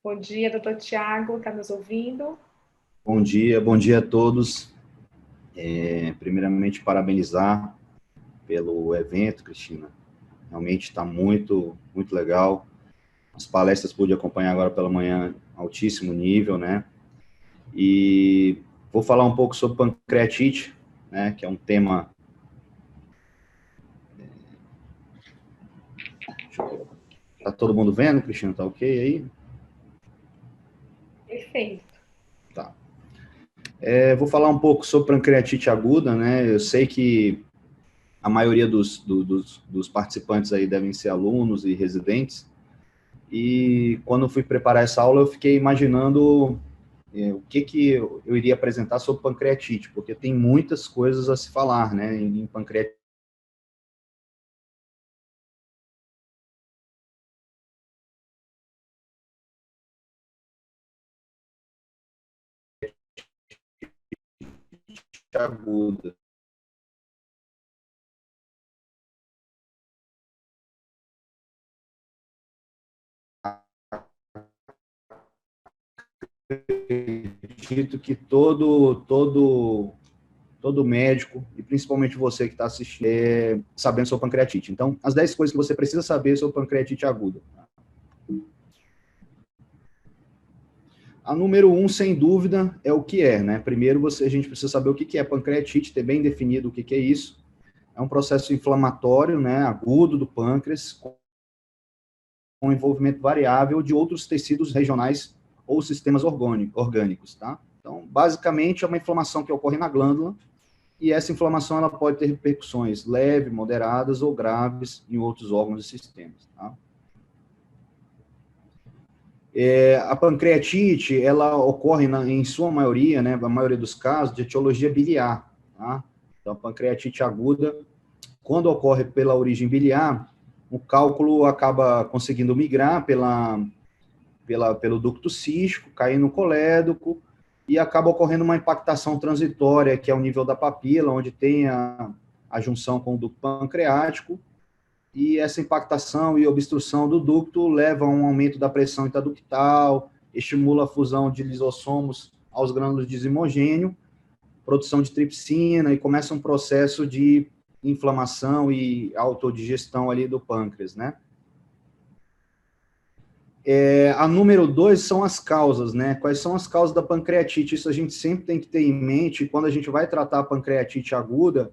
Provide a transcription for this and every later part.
Bom dia, doutor Tiago, está nos ouvindo? Bom dia a todos. Primeiramente, parabenizar pelo evento, Cristina. Realmente está muito, muito legal. As palestras pude acompanhar agora pela manhã, altíssimo nível, né? E vou falar um pouco sobre pancreatite, né? Que é um tema... Tá todo mundo vendo, Cristina? Tá ok aí? Perfeito. Tá. Vou falar um pouco sobre pancreatite aguda, né? Eu sei que a maioria dos participantes aí devem ser alunos e residentes, e quando eu fui preparar essa aula, eu fiquei imaginando o que eu iria apresentar sobre pancreatite, porque tem muitas coisas a se falar, né, em pancreatite aguda. Acredito que todo médico, e principalmente você que está assistindo, sabendo sobre pancreatite. Então, as 10 coisas que você precisa saber sobre pancreatite aguda. A número 1, sem dúvida, é o que é, né? Primeiro, a gente precisa saber o que é pancreatite, ter bem definido o que é isso. É um processo inflamatório, né, agudo do pâncreas, com envolvimento variável de outros tecidos regionais ou sistemas orgânicos, tá? Então, basicamente, é uma inflamação que ocorre na glândula, e essa inflamação ela pode ter repercussões leves, moderadas ou graves em outros órgãos e sistemas, tá? A pancreatite, ela ocorre, em sua maioria, né, na maioria dos casos, de etiologia biliar, tá? Então, a pancreatite aguda, quando ocorre pela origem biliar, o cálculo acaba conseguindo migrar pelo ducto cístico, cair no colédoco, e acaba ocorrendo uma impactação transitória, que é o nível da papila, onde tem a junção com o ducto pancreático, e essa impactação e obstrução do ducto leva a um aumento da pressão intraductal, estimula a fusão de lisossomos aos grânulos de zimogênio, produção de tripsina, e começa um processo de inflamação e autodigestão ali do pâncreas, né? A número 2 são as causas, né? Quais são as causas da pancreatite? Isso a gente sempre tem que ter em mente quando a gente vai tratar a pancreatite aguda.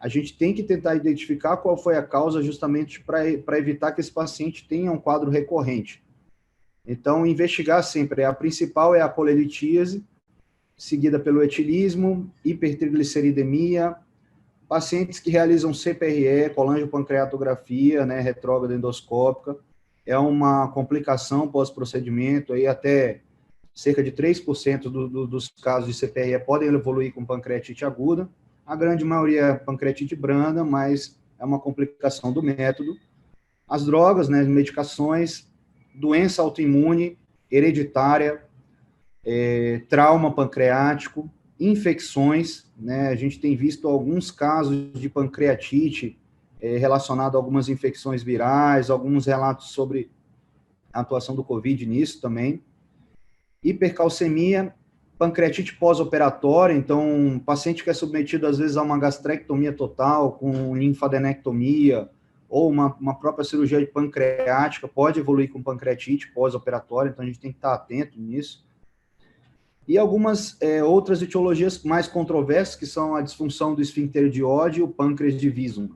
A gente tem que tentar identificar qual foi a causa justamente para evitar que esse paciente tenha um quadro recorrente. Então, investigar sempre. A principal é a polelitíase, seguida pelo etilismo, hipertrigliceridemia, pacientes que realizam CPRE, colangiopancreatografia, né, retrógrada endoscópica, é uma complicação pós-procedimento, aí até cerca de 3% dos casos de CPRE podem evoluir com pancreatite aguda. A grande maioria é pancreatite branda, mas é uma complicação do método. As drogas, né, medicações, doença autoimune, hereditária, trauma pancreático, infecções, né, a gente tem visto alguns casos de pancreatite relacionado a algumas infecções virais, alguns relatos sobre a atuação do Covid nisso também. Hipercalcemia, pancreatite pós-operatória, então, um paciente que é submetido, às vezes, a uma gastrectomia total, com linfadenectomia, ou uma própria cirurgia de pancreática, pode evoluir com pancreatite pós-operatória, então a gente tem que estar atento nisso. E algumas outras etiologias mais controversas, que são a disfunção do esfíncter de Oddi e o pâncreas divisum.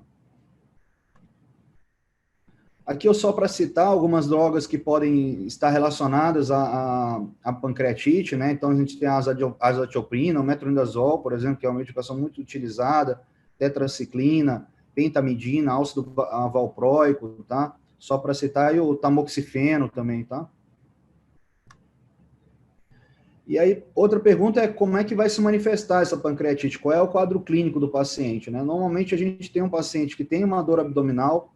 Aqui eu só para citar algumas drogas que podem estar relacionadas à pancreatite, né? Então a gente tem a azatioprina, o metronidazol, por exemplo, que é uma medicação muito utilizada, tetraciclina, pentamidina, ácido valproico, tá? Só para citar, e o tamoxifeno também, tá? E aí, outra pergunta é como é que vai se manifestar essa pancreatite? Qual é o quadro clínico do paciente, né? Normalmente a gente tem um paciente que tem uma dor abdominal.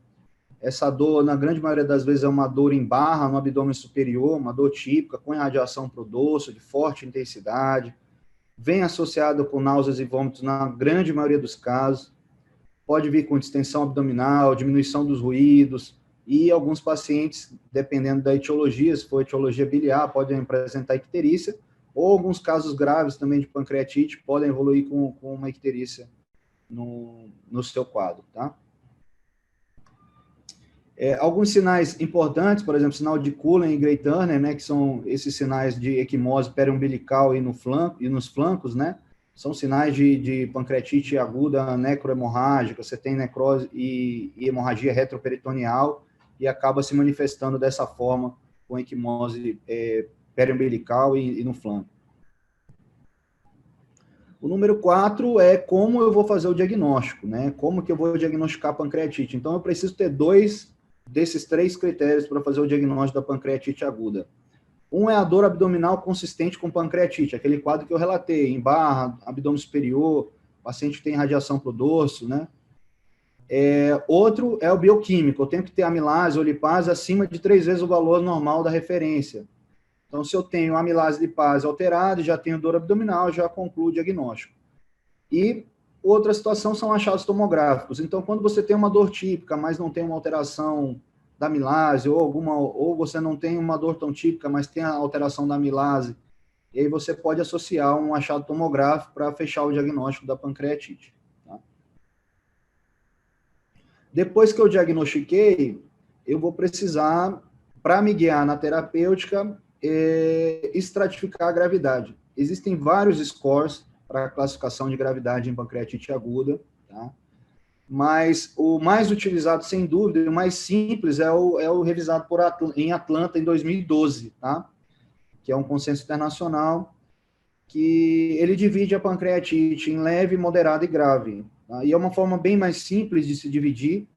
Essa dor, na grande maioria das vezes, é uma dor em barra, no abdômen superior, uma dor típica, com irradiação para o dorso, de forte intensidade, vem associado com náuseas e vômitos na grande maioria dos casos, pode vir com distensão abdominal, diminuição dos ruídos, e alguns pacientes, dependendo da etiologia, se for etiologia biliar, podem apresentar icterícia, ou alguns casos graves também de pancreatite podem evoluir com uma icterícia no seu quadro, tá? Alguns sinais importantes, por exemplo, sinal de Cullen e Gray-Turner, né, que são esses sinais de equimose periumbilical e nos flancos, né, são sinais de pancreatite aguda necrohemorrágica, você tem necrose e hemorragia retroperitoneal, e acaba se manifestando dessa forma, com equimose periumbilical e no flanco. O número 4 é como eu vou fazer o diagnóstico, né? Como que eu vou diagnosticar a pancreatite. Então, eu preciso ter 2 desses 3 critérios para fazer o diagnóstico da pancreatite aguda. Um é a dor abdominal consistente com pancreatite, aquele quadro que eu relatei, em barra, abdômen superior, paciente tem radiação para o dorso, né? Outro é o bioquímico, eu tenho que ter amilase ou lipase acima de 3 vezes o valor normal da referência. Então, se eu tenho amilase e lipase alterada, já tenho dor abdominal, já concluo o diagnóstico. E outra situação são achados tomográficos. Então, quando você tem uma dor típica, mas não tem uma alteração da amilase, ou você não tem uma dor tão típica, mas tem a alteração da amilase, e aí você pode associar um achado tomográfico para fechar o diagnóstico da pancreatite. Tá? Depois que eu diagnostiquei, eu vou precisar, para me guiar na terapêutica, estratificar a gravidade. Existem vários scores para a classificação de gravidade em pancreatite aguda, tá? Mas o mais utilizado, sem dúvida, e o mais simples é o revisado em Atlanta em 2012, tá? Que é um consenso internacional, que ele divide a pancreatite em leve, moderada e grave. Tá? E é uma forma bem mais simples de se dividir,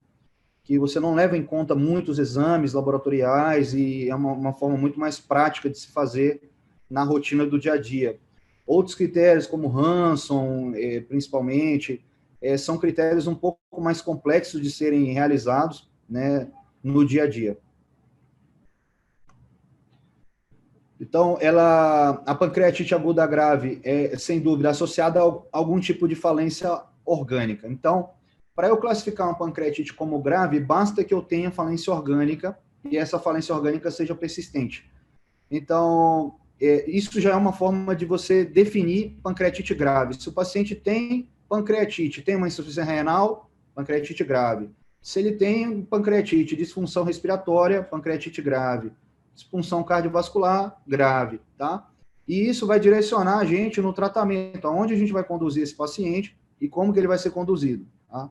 que você não leva em conta muitos exames laboratoriais e é uma forma muito mais prática de se fazer na rotina do dia a dia. Outros critérios, como Hanson, principalmente, são critérios um pouco mais complexos de serem realizados, né, no dia a dia. Então, a pancreatite aguda grave é, sem dúvida, associada a algum tipo de falência orgânica. Então, para eu classificar uma pancreatite como grave, basta que eu tenha falência orgânica e essa falência orgânica seja persistente. Então, isso já é uma forma de você definir pancreatite grave. Se o paciente tem pancreatite, tem uma insuficiência renal, pancreatite grave. Se ele tem pancreatite, disfunção respiratória, pancreatite grave. Disfunção cardiovascular, grave, tá? E isso vai direcionar a gente no tratamento, aonde a gente vai conduzir esse paciente e como que ele vai ser conduzido, tá?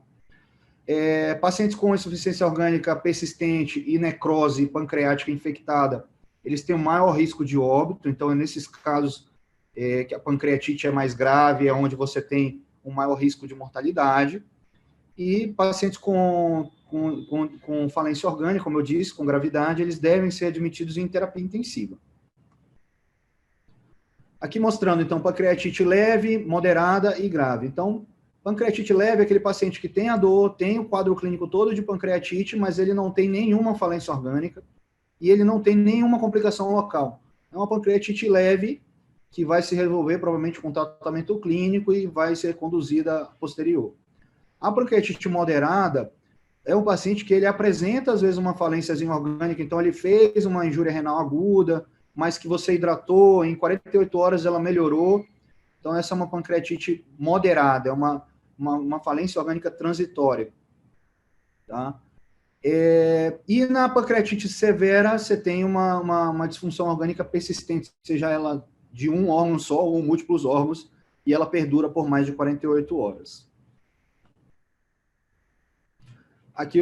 Pacientes com insuficiência orgânica persistente e necrose pancreática infectada, eles têm um maior risco de óbito, então é nesses casos que a pancreatite é mais grave, é onde você tem um maior risco de mortalidade. E pacientes com falência orgânica, como eu disse, com gravidade, eles devem ser admitidos em terapia intensiva. Aqui mostrando, então, pancreatite leve, moderada e grave. Então, pancreatite leve é aquele paciente que tem a dor, tem o quadro clínico todo de pancreatite, mas ele não tem nenhuma falência orgânica e ele não tem nenhuma complicação local. É uma pancreatite leve que vai se resolver provavelmente com tratamento clínico e vai ser conduzida posterior. A pancreatite moderada é um paciente que ele apresenta, às vezes, uma falênciazinha orgânica, então ele fez uma injúria renal aguda, mas que você hidratou, em 48 horas ela melhorou. Então, essa é uma pancreatite moderada, é uma falência orgânica transitória. Tá? E na pancreatite severa, você tem uma disfunção orgânica persistente, seja ela de um órgão só ou múltiplos órgãos, e ela perdura por mais de 48 horas. Aqui,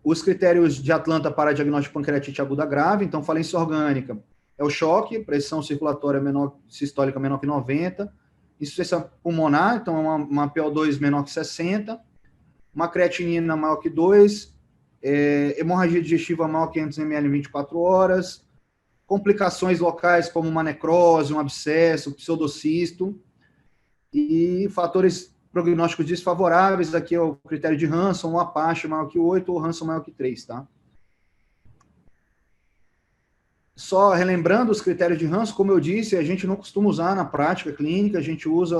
os critérios de Atlanta para diagnóstico de pancreatite aguda grave, então, falência orgânica é o choque, pressão circulatória sistólica menor que 90, insuficiência pulmonar, então, uma PO2 menor que 60, uma creatinina maior que 2, hemorragia digestiva maior que 500 ml em 24 horas, complicações locais como uma necrose, um abscesso, pseudocisto, e fatores prognósticos desfavoráveis, aqui é o critério de Hanson, o Apache maior que 8 ou Hanson maior que 3, tá? Só relembrando os critérios de Hanson, como eu disse, a gente não costuma usar na prática clínica, a gente usa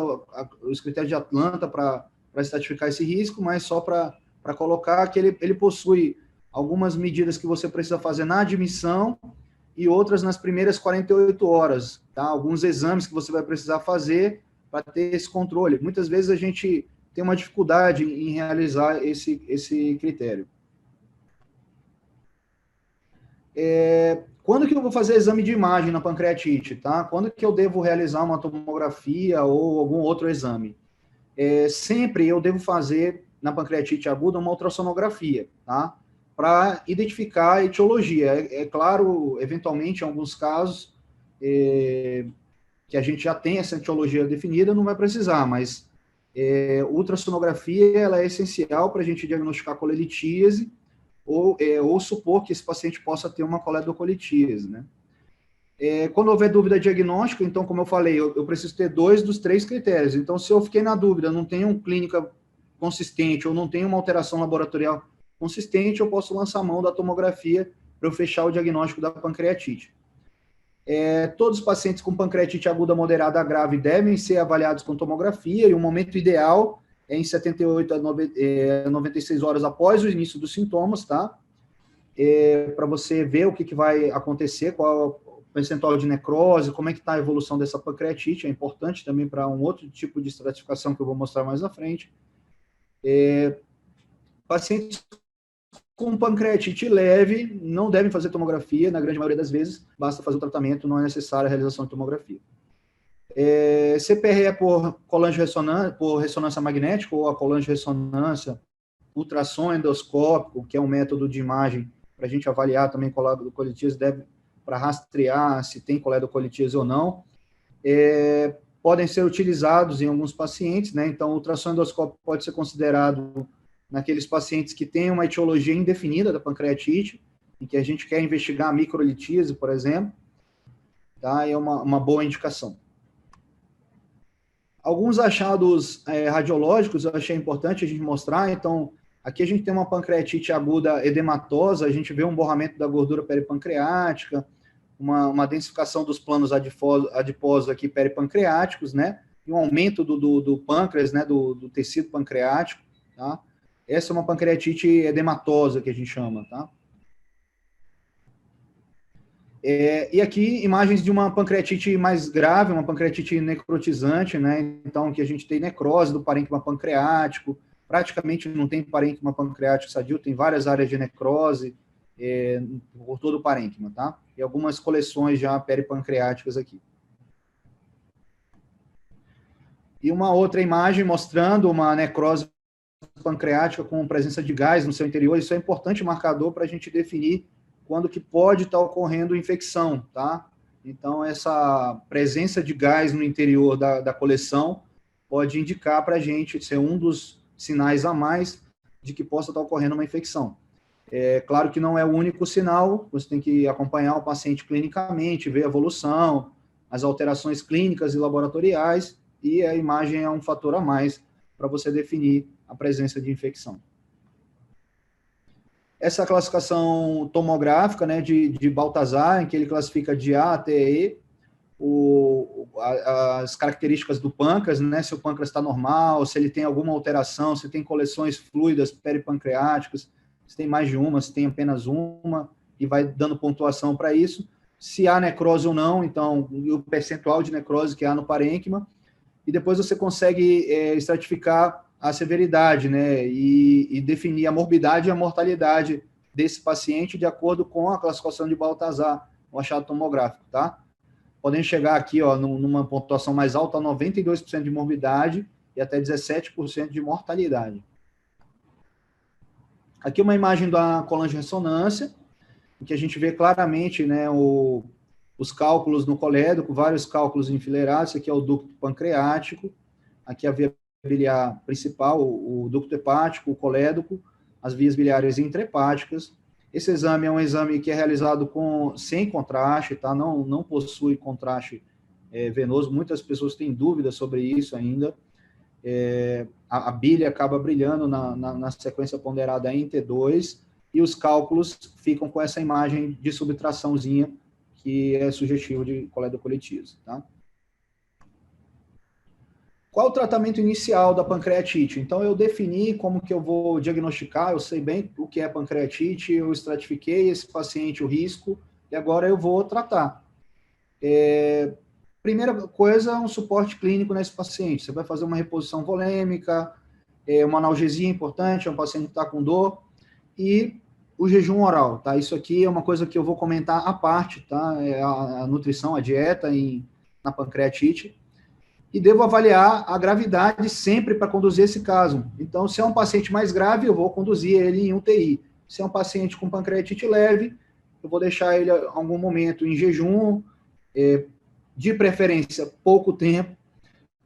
os critérios de Atlanta para estratificar esse risco, mas só para colocar que ele possui algumas medidas que você precisa fazer na admissão e outras nas primeiras 48 horas, tá? Alguns exames que você vai precisar fazer para ter esse controle. Muitas vezes a gente tem uma dificuldade em realizar esse critério. Quando que eu vou fazer exame de imagem na pancreatite, tá? Quando que eu devo realizar uma tomografia ou algum outro exame? Sempre eu devo fazer, na pancreatite aguda, uma ultrassonografia, tá? Para identificar a etiologia. É claro, eventualmente, em alguns casos, que a gente já tem essa etiologia definida, não vai precisar, mas ultrassonografia ela é essencial para a gente diagnosticar colelitíase ou supor que esse paciente possa ter uma coledocolitíase, né? Quando houver dúvida diagnóstica, então, como eu falei, eu preciso ter 2 dos 3 critérios. Então, se eu fiquei na dúvida, não tenho uma clínica consistente ou não tenho uma alteração laboratorial consistente, eu posso lançar mão da tomografia para eu fechar o diagnóstico da pancreatite. Todos os pacientes com pancreatite aguda moderada grave devem ser avaliados com tomografia, e o momento ideal é em 78 a 96 horas após o início dos sintomas, tá? Para você ver o que vai acontecer, qual o percentual de necrose, como é que está a evolução dessa pancreatite, é importante também para um outro tipo de estratificação que eu vou mostrar mais na frente. Pacientes com pancreatite leve não devem fazer tomografia, na grande maioria das vezes, basta fazer o tratamento, não é necessária a realização de tomografia. CPR é por por ressonância magnética ou a colangio-ressonância, ultrassom endoscópico, que é um método de imagem para a gente avaliar também coledocolitíase, para rastrear se tem coledocolitíase ou não. Podem ser utilizados em alguns pacientes, né? Então, o ultrassom endoscópico pode ser considerado naqueles pacientes que têm uma etiologia indefinida da pancreatite, em que a gente quer investigar a microlitíase, por exemplo, tá? É uma boa indicação. Alguns achados radiológicos eu achei importante a gente mostrar. Então, aqui a gente tem uma pancreatite aguda edematosa, a gente vê um borramento da gordura peripancreática, uma densificação dos planos adiposos aqui peripancreáticos, né? E um aumento do pâncreas, né? Do tecido pancreático, tá? Essa é uma pancreatite edematosa que a gente chama, tá? E aqui, imagens de uma pancreatite mais grave, uma pancreatite necrotizante, né? Então, que a gente tem necrose do parênquima pancreático, praticamente não tem parênquima pancreático sadio, tem várias áreas de necrose por todo o parênquima, tá? E algumas coleções já peripancreáticas aqui. E uma outra imagem mostrando uma necrose pancreática com presença de gás no seu interior. Isso é importante marcador para a gente definir quando que pode estar ocorrendo infecção, tá? Então, essa presença de gás no interior da coleção pode indicar para a gente ser um dos sinais a mais de que possa estar ocorrendo uma infecção. Claro que não é o único sinal, você tem que acompanhar o paciente clinicamente, ver a evolução, as alterações clínicas e laboratoriais, e a imagem é um fator a mais para você definir a presença de infecção. Essa classificação tomográfica, né, de Baltazar, em que ele classifica de A até E, as características do pâncreas, né, se o pâncreas está normal, se ele tem alguma alteração, se tem coleções fluidas peripancreáticas, se tem mais de uma, se tem apenas uma, e vai dando pontuação para isso. Se há necrose ou não, então, o percentual de necrose que há no parênquima, e depois você consegue estratificar a severidade, né, e definir a morbidade e a mortalidade desse paciente de acordo com a classificação de Baltazar, o achado tomográfico, tá? Podem chegar aqui, ó, numa pontuação mais alta, a 92% de morbidade e até 17% de mortalidade. Aqui uma imagem da colangio-ressonância, em que a gente vê claramente, né, os cálculos no colédoco, vários cálculos enfileirados. Esse aqui é o ducto pancreático, aqui a via biliar principal, o ducto hepático, o colédoco, as vias biliares intrahepáticas. Esse exame é um exame que é realizado sem contraste, tá? Não possui contraste venoso. Muitas pessoas têm dúvidas sobre isso ainda. A bile acaba brilhando na sequência ponderada em T2, e os cálculos ficam com essa imagem de subtraçãozinha, que é sugestivo de coledocolitíase, tá? qual o tratamento inicial da pancreatite? Então, eu defini como que eu vou diagnosticar, eu sei bem o que é pancreatite, eu estratifiquei esse paciente, o risco, e agora eu vou tratar. Primeira coisa, um suporte clínico nesse paciente. Você vai fazer uma reposição volêmica, uma analgesia importante, é um paciente que está com dor, e o jejum oral, tá? Isso aqui é uma coisa que eu vou comentar à parte, tá? É a nutrição, a dieta na pancreatite. E devo avaliar a gravidade sempre para conduzir esse caso. Então, se é um paciente mais grave, eu vou conduzir ele em UTI. Se é um paciente com pancreatite leve, eu vou deixar ele em algum momento em jejum, de preferência pouco tempo,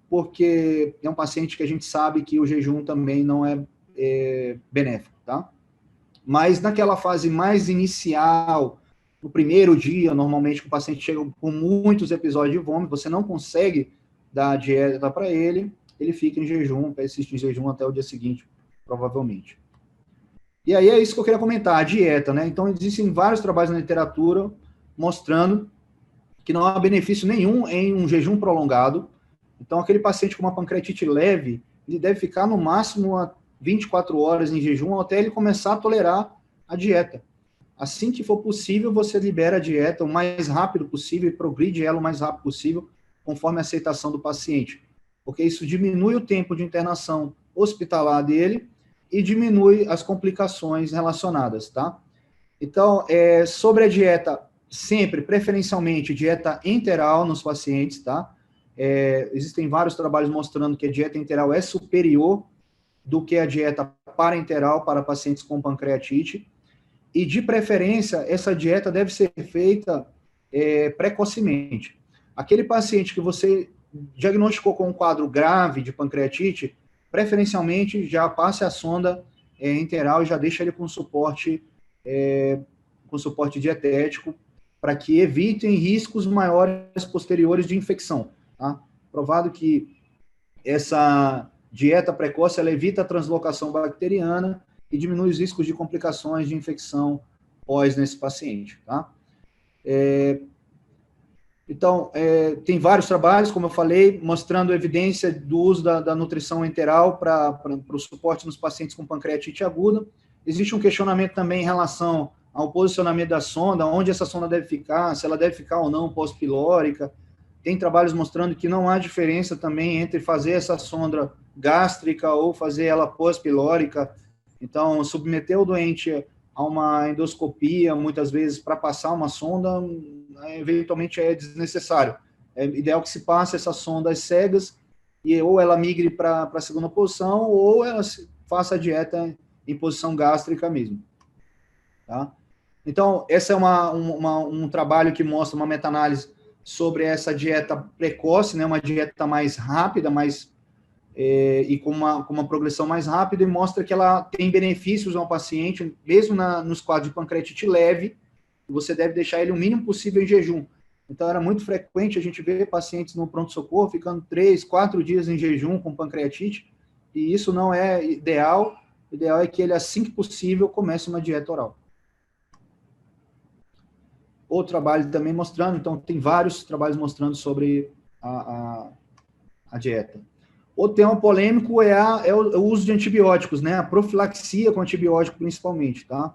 porque é um paciente que a gente sabe que o jejum também não é benéfico, tá? Mas naquela fase mais inicial, no primeiro dia, normalmente o paciente chega com muitos episódios de vômito, você não consegue dar dieta para ele, ele fica em jejum, persiste em jejum até o dia seguinte, provavelmente. E aí é isso que eu queria comentar, a dieta, né? Então, existem vários trabalhos na literatura mostrando que não há benefício nenhum em um jejum prolongado. Então, aquele paciente com uma pancreatite leve, ele deve ficar no máximo 24 horas em jejum até ele começar a tolerar a dieta. Assim que for possível, você libera a dieta o mais rápido possível e progride ela o mais rápido possível, conforme a aceitação do paciente, porque isso diminui o tempo de internação hospitalar dele e diminui as complicações relacionadas, tá? Então, sobre a dieta, sempre, preferencialmente, dieta enteral nos pacientes, tá? Existem vários trabalhos mostrando que a dieta enteral é superior do que a dieta parenteral para pacientes com pancreatite, e, de preferência, essa dieta deve ser feita precocemente. Aquele paciente que você diagnosticou com um quadro grave de pancreatite, preferencialmente já passe a sonda enteral e já deixa ele com suporte dietético, para que evitem riscos maiores posteriores de infecção. Tá? Provado que essa dieta precoce ela evita a translocação bacteriana e diminui os riscos de complicações de infecção pós nesse paciente. Tá? Então, tem vários trabalhos, como eu falei, mostrando evidência do uso da nutrição enteral para o suporte nos pacientes com pancreatite aguda. Existe um questionamento também em relação ao posicionamento da sonda, onde essa sonda deve ficar, se ela deve ficar ou não pós-pilórica. Tem trabalhos mostrando que não há diferença também entre fazer essa sonda gástrica ou fazer ela pós-pilórica. Então, submeter o doente a uma endoscopia, muitas vezes, para passar uma sonda, eventualmente é desnecessário. É ideal que se passe essas sondas cegas e ou ela migre para a segunda posição ou ela faça a dieta em posição gástrica mesmo. Tá? Então, esse é um trabalho que mostra uma meta-análise sobre essa dieta precoce, né, uma dieta mais rápida, e com uma progressão mais rápida, e mostra que ela tem benefícios ao paciente, mesmo nos quadros de pancreatite leve, você deve deixar ele o mínimo possível em jejum. Então, era muito frequente a gente ver pacientes no pronto-socorro ficando 3, 4 dias em jejum com pancreatite, e isso não é ideal. O ideal é que ele, assim que possível, comece uma dieta oral. Outro trabalho também mostrando, então, tem vários trabalhos mostrando sobre a dieta. Outro tema polêmico é o uso de antibióticos, né? A profilaxia com antibiótico, principalmente, tá?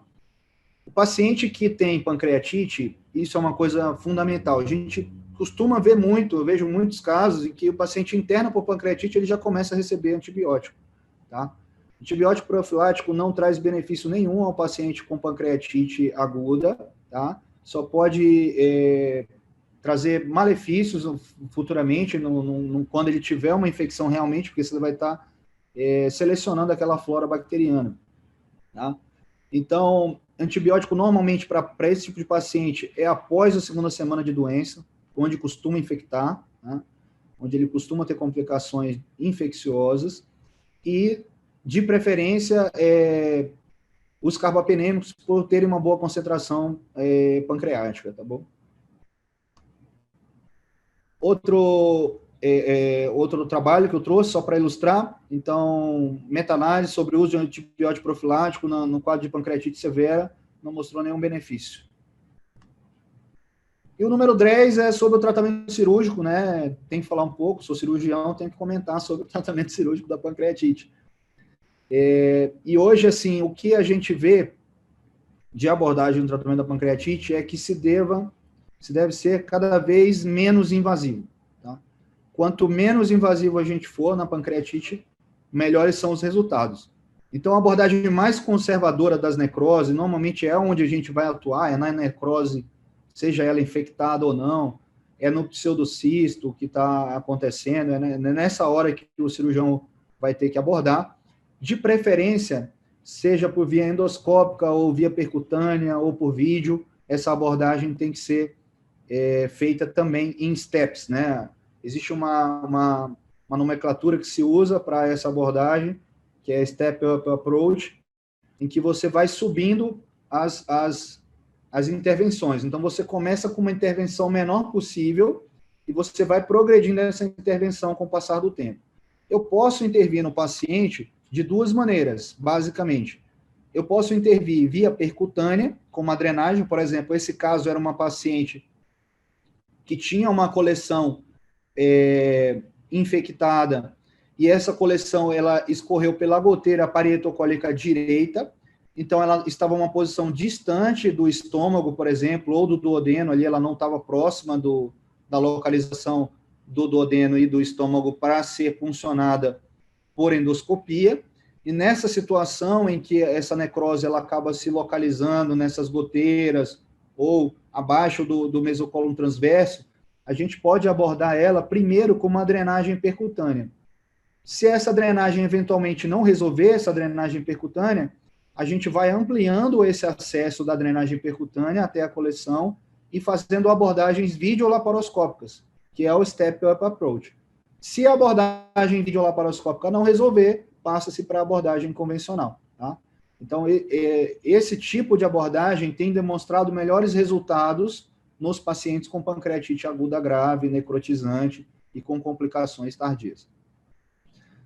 O paciente que tem pancreatite, isso é uma coisa fundamental. A gente costuma ver muito, eu vejo muitos casos em que o paciente interna por pancreatite, ele já começa a receber antibiótico, tá? Antibiótico profilático não traz benefício nenhum ao paciente com pancreatite aguda, tá? Só pode trazer malefícios futuramente, quando ele tiver uma infecção realmente, porque você vai estar selecionando aquela flora bacteriana, tá? Então, antibiótico normalmente para esse tipo de paciente é após a segunda semana de doença, onde costuma infectar, né? Onde ele costuma ter complicações infecciosas, e, de preferência, os carbapenêmicos por terem uma boa concentração pancreática, tá bom? Outro trabalho que eu trouxe, só para ilustrar, então, meta-análise sobre o uso de antibiótico profilático no quadro de pancreatite severa, não mostrou nenhum benefício. E E o número 10 é sobre o tratamento cirúrgico, né? Tem que falar um pouco, sou cirurgião, tenho que comentar sobre o tratamento cirúrgico da pancreatite. E hoje, assim, o que a gente vê de abordagem no tratamento da pancreatite é que se deve ser cada vez menos invasivo. Tá? Quanto menos invasivo a gente for na pancreatite, melhores são os resultados. Então, a abordagem mais conservadora das necroses, normalmente é onde a gente vai atuar, é na necrose, seja ela infectada ou não, é no pseudocisto que está acontecendo, é nessa hora que o cirurgião vai ter que abordar. De preferência, seja por via endoscópica, ou via percutânea, ou por vídeo, essa abordagem tem que ser feita também em steps, né? Existe uma nomenclatura que se usa para essa abordagem, que é Step Up Approach, em que você vai subindo as intervenções. Então, você começa com uma intervenção menor possível e você vai progredindo essa intervenção com o passar do tempo. Eu posso intervir no paciente de duas maneiras, basicamente. Eu posso intervir via percutânea, com uma drenagem, por exemplo, esse caso era uma paciente que tinha uma coleção infectada, e essa coleção ela escorreu pela goteira parietocólica direita, então ela estava em uma posição distante do estômago, por exemplo, ou do duodeno, ali ela não estava próxima da localização do duodeno e do estômago para ser puncionada por endoscopia, e nessa situação em que essa necrose ela acaba se localizando nessas goteiras ou abaixo do mesocólon transverso, a gente pode abordar ela primeiro com uma drenagem percutânea. Se essa drenagem eventualmente não resolver essa drenagem percutânea, a gente vai ampliando esse acesso da drenagem percutânea até a coleção e fazendo abordagens videolaparoscópicas, que é o Step Up Approach. Se a abordagem videolaparoscópica não resolver, passa-se para a abordagem convencional. Tá? Então, esse tipo de abordagem tem demonstrado melhores resultados nos pacientes com pancreatite aguda grave, necrotizante e com complicações tardias.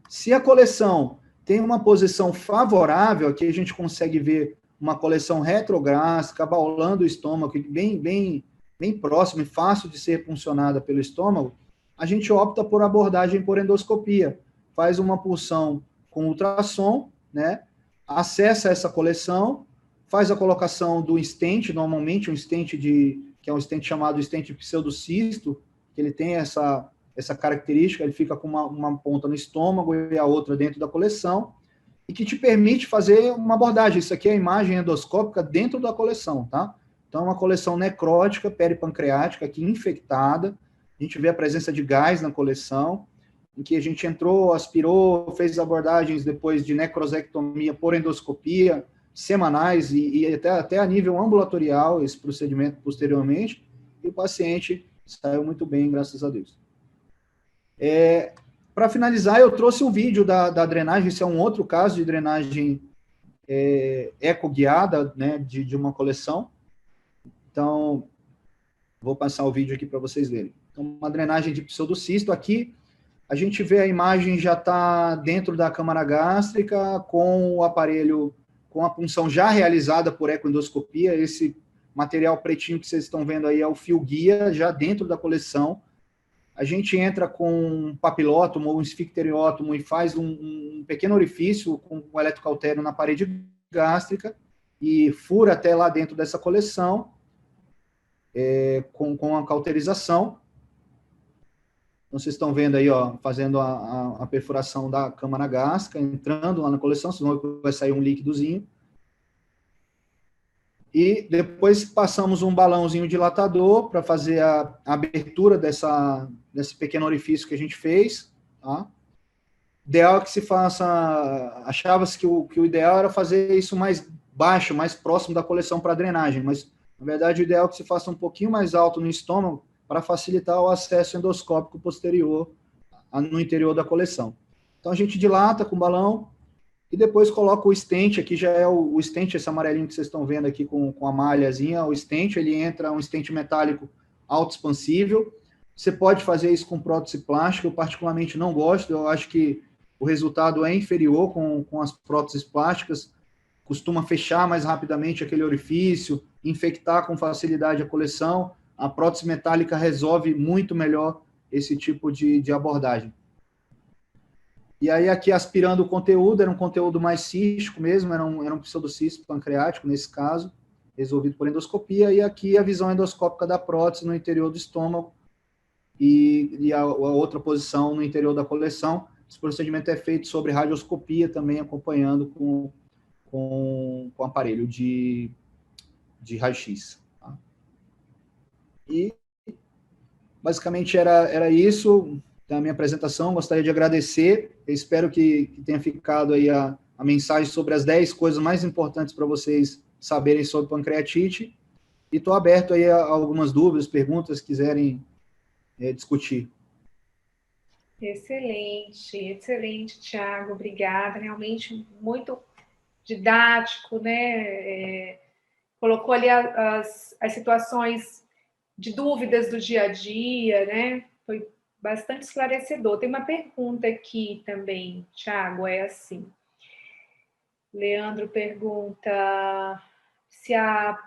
Se a coleção tem uma posição favorável, aqui a gente consegue ver uma coleção retrográfica, abaulando o estômago, bem próximo e fácil de ser puncionada pelo estômago, a gente opta por abordagem por endoscopia. Faz uma punção com ultrassom, né? Acessa essa coleção, faz a colocação do stent, normalmente um stent que é um stent chamado stent pseudocisto, que ele tem essa característica, ele fica com uma ponta no estômago e a outra dentro da coleção, e que te permite fazer uma abordagem. Isso aqui é a imagem endoscópica dentro da coleção, tá? Então, uma coleção necrótica, peripancreática, aqui infectada, a gente vê a presença de gás na coleção, em que a gente entrou, aspirou, fez abordagens depois de necrosectomia por endoscopia, semanais, e até a nível ambulatorial, esse procedimento posteriormente, e o paciente saiu muito bem, graças a Deus. Para finalizar, eu trouxe um vídeo da drenagem, esse é um outro caso de drenagem ecoguiada, né, de uma coleção. Então, vou passar o vídeo aqui para vocês verem. Então, uma drenagem de pseudocisto. Aqui, a gente vê a imagem já está dentro da câmara gástrica, com o aparelho, com a punção já realizada por ecoendoscopia. Esse material pretinho que vocês estão vendo aí é o fio guia, já dentro da coleção. A gente entra com um papilótomo ou um esficteriótomo e faz um pequeno orifício com o eletrocautério na parede gástrica e fura até lá dentro dessa coleção com a cauterização. Então, vocês estão vendo aí, ó, fazendo a perfuração da câmara gástrica, entrando lá na coleção, senão vai sair um líquidozinho. E depois passamos um balãozinho dilatador para fazer a abertura desse pequeno orifício que a gente fez. Tá? Ideal é que se faça... Achava-se que o ideal era fazer isso mais baixo, mais próximo da coleção para drenagem, mas, na verdade, o ideal é que se faça um pouquinho mais alto no estômago para facilitar o acesso endoscópico posterior no interior da coleção. Então, a gente dilata com o balão, e depois coloca o stent, aqui já é o stent, esse amarelinho que vocês estão vendo aqui com a malhazinha, o stent, ele entra um stent metálico autoexpansível. Você pode fazer isso com prótese plástica, eu particularmente não gosto, eu acho que o resultado é inferior com as próteses plásticas, costuma fechar mais rapidamente aquele orifício, infectar com facilidade a coleção. a prótese metálica resolve muito melhor esse tipo de abordagem. E aí, aqui, aspirando o conteúdo, era um conteúdo mais cístico mesmo, era um pseudocisto pancreático, nesse caso, resolvido por endoscopia, e aqui a visão endoscópica da prótese no interior do estômago e a outra posição no interior da coleção. Esse procedimento é feito sobre radioscopia, também acompanhando com aparelho de raio-x. Tá? E, basicamente, era isso da minha apresentação. Gostaria de agradecer. Eu espero que tenha ficado aí a mensagem sobre as 10 coisas mais importantes para vocês saberem sobre pancreatite. E estou aberto aí a algumas dúvidas, perguntas, quiserem discutir. Excelente, excelente, Tiago, obrigada. Realmente muito didático, né? Colocou ali as situações de dúvidas do dia a dia, né? Foi bastante esclarecedor. Tem uma pergunta aqui também, Tiago, é assim. Leandro pergunta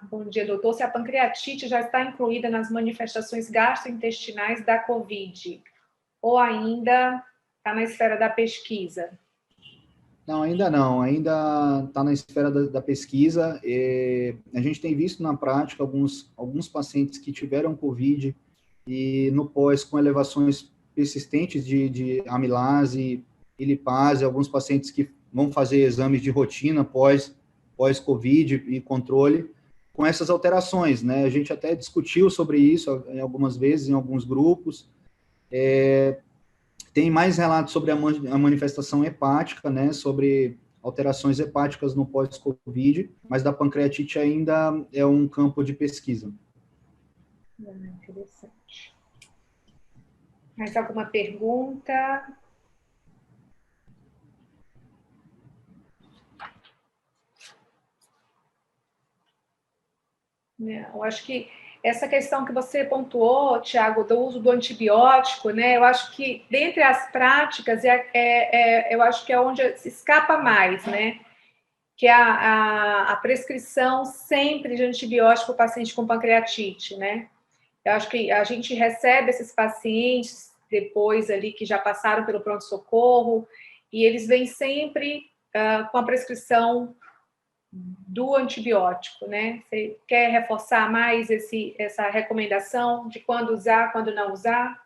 bom dia, doutor, se a pancreatite já está incluída nas manifestações gastrointestinais da COVID, ou ainda está na esfera da pesquisa? Não, ainda está na esfera da pesquisa. A gente tem visto na prática alguns pacientes que tiveram COVID e no pós com elevações persistentes de amilase e lipase, alguns pacientes que vão fazer exames de rotina pós-COVID e controle, com essas alterações, né? A gente até discutiu sobre isso em algumas vezes, em alguns grupos. Tem mais relatos sobre a manifestação hepática, né? Sobre alterações hepáticas no pós-COVID, mas da pancreatite ainda é um campo de pesquisa. Interessante. Mais alguma pergunta? Eu acho que essa questão que você pontuou, Tiago, do uso do antibiótico, né? Eu acho que dentre as práticas eu acho que é onde se escapa mais, né? Que é a prescrição sempre de antibiótico para o paciente com pancreatite, né? Eu acho que a gente recebe esses pacientes depois ali que já passaram pelo pronto-socorro e eles vêm sempre com a prescrição do antibiótico, né? Você quer reforçar mais essa recomendação de quando usar, quando não usar?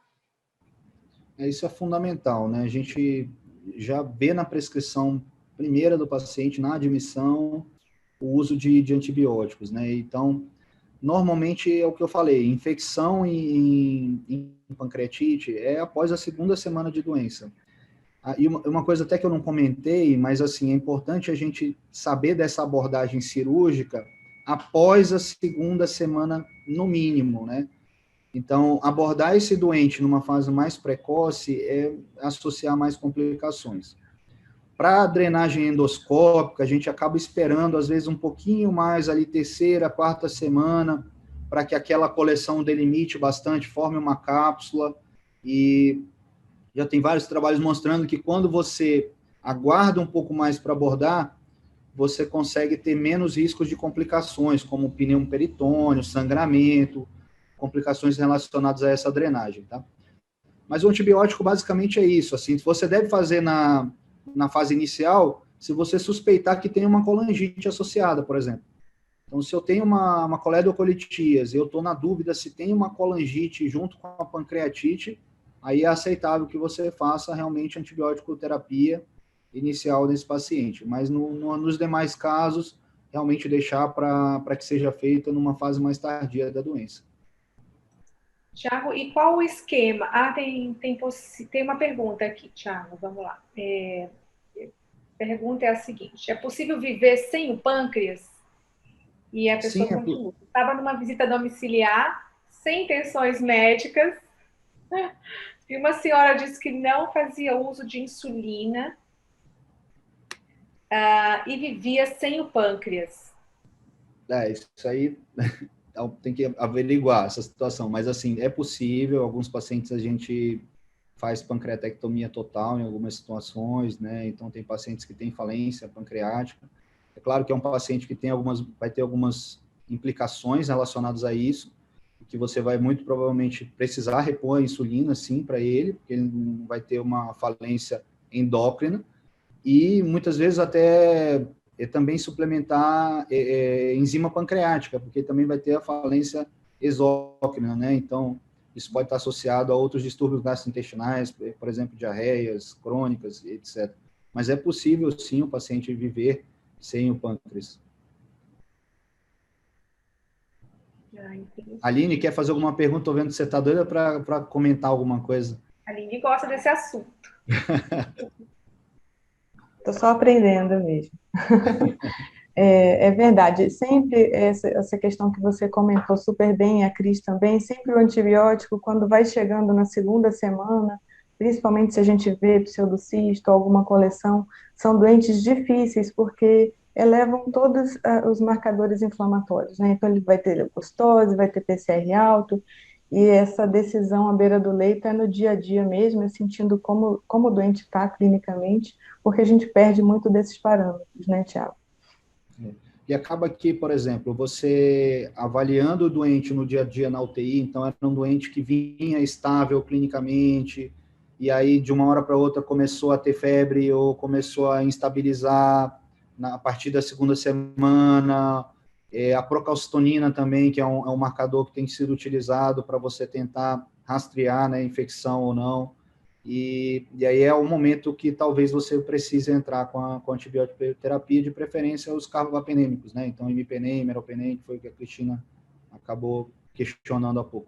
Isso é fundamental, né? A gente já vê na prescrição primeira do paciente, na admissão, o uso de antibióticos, né? Então, normalmente é o que eu falei, infecção em pancreatite é após a segunda semana de doença. E uma coisa até que eu não comentei, mas assim, é importante a gente saber dessa abordagem cirúrgica após a segunda semana, no mínimo, né? Então, abordar esse doente numa fase mais precoce é associar mais complicações. Para a drenagem endoscópica, a gente acaba esperando, às vezes, um pouquinho mais, ali, terceira, quarta semana, para que aquela coleção delimite bastante, forme uma cápsula, e já tem vários trabalhos mostrando que quando você aguarda um pouco mais para abordar, você consegue ter menos riscos de complicações, como pneumoperitônio, sangramento, complicações relacionadas a essa drenagem, tá? Mas o antibiótico basicamente é isso, assim, você deve fazer na fase inicial, se você suspeitar que tem uma colangite associada, por exemplo. Então, se eu tenho uma coledocolitíase, eu estou na dúvida se tem uma colangite junto com a pancreatite, aí é aceitável que você faça realmente antibiótico terapia inicial nesse paciente. Mas nos demais casos, realmente deixar para que seja feita numa fase mais tardia da doença. Tiago, e qual o esquema? Tem uma pergunta aqui, Tiago, vamos lá. A pergunta é a seguinte: é possível viver sem o pâncreas? E a Sim, pessoa continua. Estava numa visita domiciliar, sem intenções médicas, e uma senhora disse que não fazia uso de insulina e vivia sem o pâncreas. Isso aí tem que averiguar essa situação, mas assim, é possível, alguns pacientes a gente faz pancreatectomia total em algumas situações, né? Então tem pacientes que têm falência pancreática. É claro que é um paciente que vai ter algumas implicações relacionadas a isso, que você vai muito provavelmente precisar repor a insulina, sim, para ele, porque ele não vai ter uma falência endócrina, e muitas vezes até também suplementar enzima pancreática, porque também vai ter a falência exócrina, né? Então, isso pode estar associado a outros distúrbios gastrointestinais, por exemplo, diarreias crônicas, etc. Mas é possível, sim, o paciente viver sem o pâncreas. Aline, quer fazer alguma pergunta? Estou vendo que você está doida para comentar alguma coisa. A Aline gosta desse assunto. Estou só aprendendo mesmo. É verdade, sempre essa questão que você comentou super bem, a Cris também, sempre o antibiótico, quando vai chegando na segunda semana, principalmente se a gente vê pseudocisto, alguma coleção, são doentes difíceis, porque elevam todos os marcadores inflamatórios, né? Então ele vai ter leucocitose, vai ter PCR alto, e essa decisão à beira do leito é no dia a dia mesmo, é sentindo como o doente está clinicamente, porque a gente perde muito desses parâmetros, né, Tiago? E acaba que, por exemplo, você avaliando o doente no dia a dia na UTI, então era um doente que vinha estável clinicamente, e aí de uma hora para outra começou a ter febre ou começou a instabilizar a partir da segunda semana, a procalcitonina também, que é um marcador que tem sido utilizado para você tentar rastrear, né, infecção ou não. E aí é o momento que talvez você precise entrar com a antibiótico terapia, de preferência os carbapenêmicos, né? Então, imipenem, meropenem, que foi o que a Cristina acabou questionando há pouco.